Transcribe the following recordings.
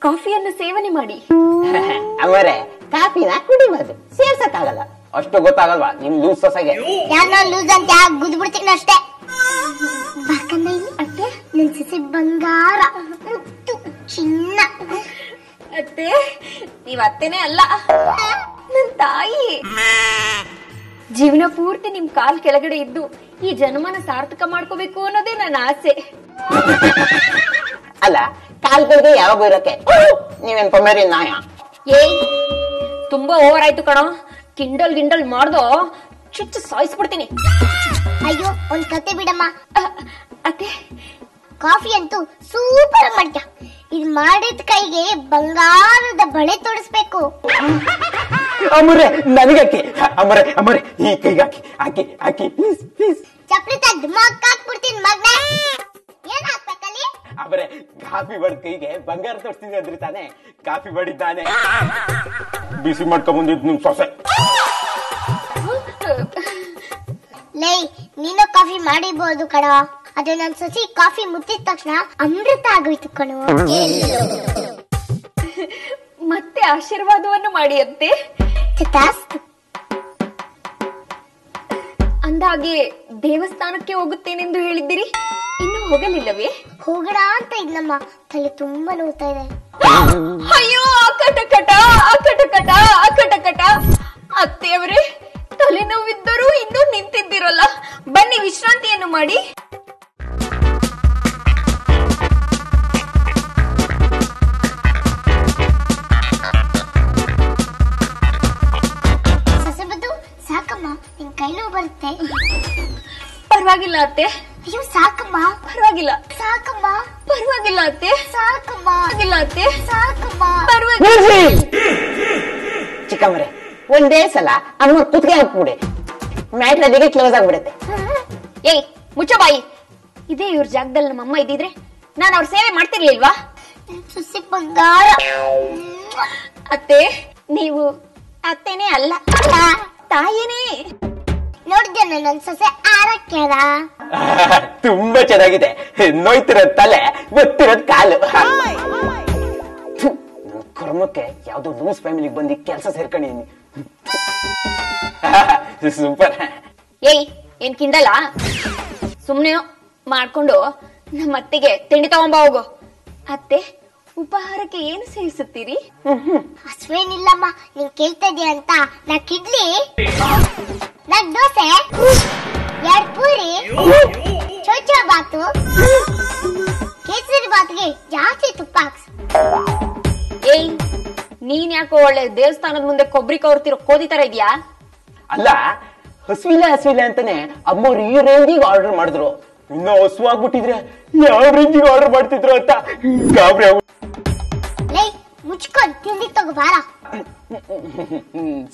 ಕಾಫಿಯನ್ನು ಸೇವನೆ ಮಾಡಿ. ಅವರೇ ಕಾಫಿನ ಕುಡಿಬಹುದು, ಸೇರ್ಸಕ್ಕಾಗಲ್ಲ. ಅಷ್ಟು ಗೊತ್ತಾಗಲ್ವಾ ನಿಮ್ ಲೂಸ್ ಸೊಸೆಗೆ? ಯಾರೋ ಲೂಸ್ ಅಂತ ಗುದ್ಬಿಡ್ತೀನಿ ಅಷ್ಟೇ. ಅತ್ತೆ ನನ್ ಸಸಿ ಬಂಗಾರ, ಮುತ್ತು, ಚಿನ್ನ. ಅತ್ತೆ ನೀವ್ ಅತ್ತೆನೇ ಅಲ್ಲ, ನನ್ ತಾಯಿ. ಜೀವನ ಪೂರ್ತಿ ನಿಮ್ ಕಾಲ್ ಕೆಳಗಡೆ ಇದ್ದು ಈ ಜನ್ಮನ ಸಾರ್ಥಕ ಮಾಡ್ಕೋಬೇಕು ಅನ್ನೋದೇ ನನ್ನ ಆಸೆ. ಅಲ್ಲ, ಕಾಲ್ ಕೆಳಗೆ ಯಾವಾಗ ಇರಕ್ಕೆ ನೀವೇನ್ ಪೊಮೇರಿ ನಾಯ? ಏಯ್ ತುಂಬಾ ಓವರ್ ಆಯ್ತು ಕಣೋ. ಗಿಂಡಲ್ ಮಾಡ್ದೋ ಚುಚ್ಚು ಸಾಯಿಸ್ಬಿಡ್ತೀನಿ. ಅಯ್ಯೋ ಒಂದ್ ಕತೆ ಬಿಡಮ್ಮ. ಅತ್ತೆ ಕಾಫಿ ಅಂತೂ ಸೂಪರ್ ಮಾಡ್ಯ. ಇದ್ ಮಾಡಿದ ಕೈಗೆ ಬಂಗಾರದ ಬಳೆ ತೊಡಿಸ್ಬೇಕು. ಅಮ್ಮರೆ ನನಗಾಕಿ, ಅಮ್ಮರೆ ಈ ಕೈಗೆ ಹಾಕಿ ಪ್ಲೀಸ್ ಪ್ಲೀಸ್. ಚಪ್ಲಿ ತೆಗ್ದು ಮಕ್ಕಾಕ್ಬಿಡ್ತೀನಿ ಮಗ್ನೆ. ಏನ್ ಹಾಕ್ಬೇಕಲ್ಲಿ? ಅವರೇ ಕಾಫಿ ಬಡ್ದ ಕೈಗೆ ಬಂಗಾರ ತೋರಿಸ್ತೀನಿ ಅಂದ್ರಿ ತಾನೆ, ಕಾಫಿ ಬಡಿದ್ದಾನೆ. ಬಿಸಿ ಮಾಡ್ಕೊಂಡ್ ಬಂದಿದ್ ನಿಮ್ ಸೊಸೆ. ಲೈ ನೀನು ಕಾಫಿ ಮಾಡಿರ್ಬೋದು ಕಣೋ, ಅದೇ ನನ್ ಸಸಿ ಕಾಫಿ ಮುತ್ತಿದ ತಕ್ಷಣ ಅಮೃತ ಆಗೋಯ್ತು ಕಣೋ. ಮತ್ತೆ ಆಶೀರ್ವಾದವನ್ನು ಮಾಡಿ ಅಂತೆ. ಅಂದಾಗೆ ದೇವಸ್ಥಾನಕ್ಕೆ ಹೋಗುತ್ತೇನೆಂದು ಹೇಳಿದ್ದೀರಿ, ಇನ್ನು ಹೋಗಲಿಲ್ಲವೇ? ಹೋಗಡ ಅಂತ ಇದ್ನಮ್ಮ, ತಲೆ ತುಂಬಾ ನೋವ್ತಾ ಇದೆ. ಅಯ್ಯೋ ಅಕಟಕಟ. ಅತ್ತೆಯವರೇ ತಲೆನೋವಿದ್ದರೂ ಇನ್ನೂ ನಿಂತಿದ್ದೀರಲ್ಲ, ಬನ್ನಿ ವಿಶ್ರಾಂತಿಯನ್ನು ಮಾಡಿ. ಸಸಬದ್ದು ಸಾಕಮ್ಮ, ನಿನ್ ಕೈ ನೋವು ಬರುತ್ತೆ. ಪರವಾಗಿಲ್ಲ ಅತ್ತೆ. ಅಯ್ಯೋ ಸಾಕಮ್ಮ, ಪರವಾಗಿಲ್ಲ. ಸಾಕಮ್ಮ, ಪರವಾಗಿಲ್ಲ ಅತ್ತೆ. ಸಾಕಮ್ಮ, ಪರವಾಗಿಲ್ಲ ಅತ್ತೆ. ಸಾಕಮ್ಮ, ಪರವಾಗಿಲ್ಲ. ಚಿಕ್ಕಮ್ಮರೆ ಒಂದೇ ಸಲ ಅಮ್ಮ ಕುತ್ಗೆ ಹಾಕ್ಬಿಡಿ, ಮ್ಯಾಟ್ರದಿಗೆ ಕ್ಲೋಸ್ ಆಗ್ಬಿಡುತ್ತೆ. ಏಯ್ ಮುಚ್ಚ ಬಾಯಿ. ಇದೇ ಇವ್ರ ಜಾಗದಲ್ಲಿ ನಮ್ಮಮ್ಮ ಇದ್ದಿದ್ರೆ ನಾನು ಅವ್ರ ಸೇವೆ ಮಾಡ್ತಿರ್ಲಿಲ್ವಾ? ಸುಸಿ ಬಂಗಾರ. ಅತ್ತೆ ನೀವು ಅತ್ತೆನೇ ಅಲ್ಲ, ತಾಯಿನೇ. ನೋಡಿದ್ದೇನೆ ನನ್ ಸೊಸೆ ಆರಕ್ಕೆದ. ತುಂಬಾ ಚೆನ್ನಾಗಿದೆ. ನೋಯ್ತಿರೋದ್ ತಲೆ, ಗೊತ್ತಿರೋದ್ ಕಾಲು. ಕರ್ಮಕ್ಕೆ ಯಾವ್ದೋ ಲೂಸ್ ಫ್ಯಾಮಿಲಿಗೆ ಬಂದು ಕೆಲಸ ಸೇರ್ಕೊಂಡಿನಿ. ಸೂಪರ್. ಏಯ್ ಏನ್ ಕಿಂಡಲ್ಲ? ಸುಮ್ನೆ ಮಾಡ್ಕೊಂಡು ನಮ್ಮ ಅತ್ತೆಗೆ ತಿಂಡಿ ತಗೊಂಬ ಹೋಗು. ಅತ್ತೆ ಉಪಹಾರಕ್ಕೆ ಏನು ಸೇವಿಸುತ್ತೀರಿ? ಅಶ್ವೇನಿಲ್ಲಮ್ಮ, ನೀನ್ ಕೇಳ್ತಾ ಇದೀಯ ಅಂತ. ನಾಕ್ ಇಡ್ಲಿ, ನಾಕ್ ದೋಸೆ, 2 ಪೂರಿ, ಚೋಚೋ ಬಾತು, ಕೇಸರಿ ಬಾತ್ಗೆ ಜಾಸ್ತಿ ತುಪ್ಪ ಹಾಕ್ಸು. ಏಯ್ ನೀನ್ ಯಾಕೋ ಒಳ್ಳೆ ದೇವಸ್ಥಾನದ ಮುಂದೆ ಕೊಬ್ಬರಿ ಕವರ್ತಿರೋ ಕೋದಿ ತರ ಇದೆಯಾ? ಅಲ್ಲ, ಹಸುವಿಲ್ಲ ಅಂತಾನೆ ಅಮ್ಮವ್ರು ಈ ರೇಂಜಿಗೆ ಆರ್ಡರ್ ಮಾಡಿದ್ರು. ಇನ್ನ ಹಸುವಾಗ್ಬಿಟ್ಟಿದ್ರೆ ಯಾವ ರೇಂಜಿಗೆ ಆರ್ಡರ್ ಮಾಡ್ತಿದ್ರು ಅಂತ ಗಾಬರಿ. ಲೈ ಮುಚ್ಕೊಂಡ್ ತಿಂಡಿ ತಗೋ ಬಾರ.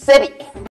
ಸರಿ.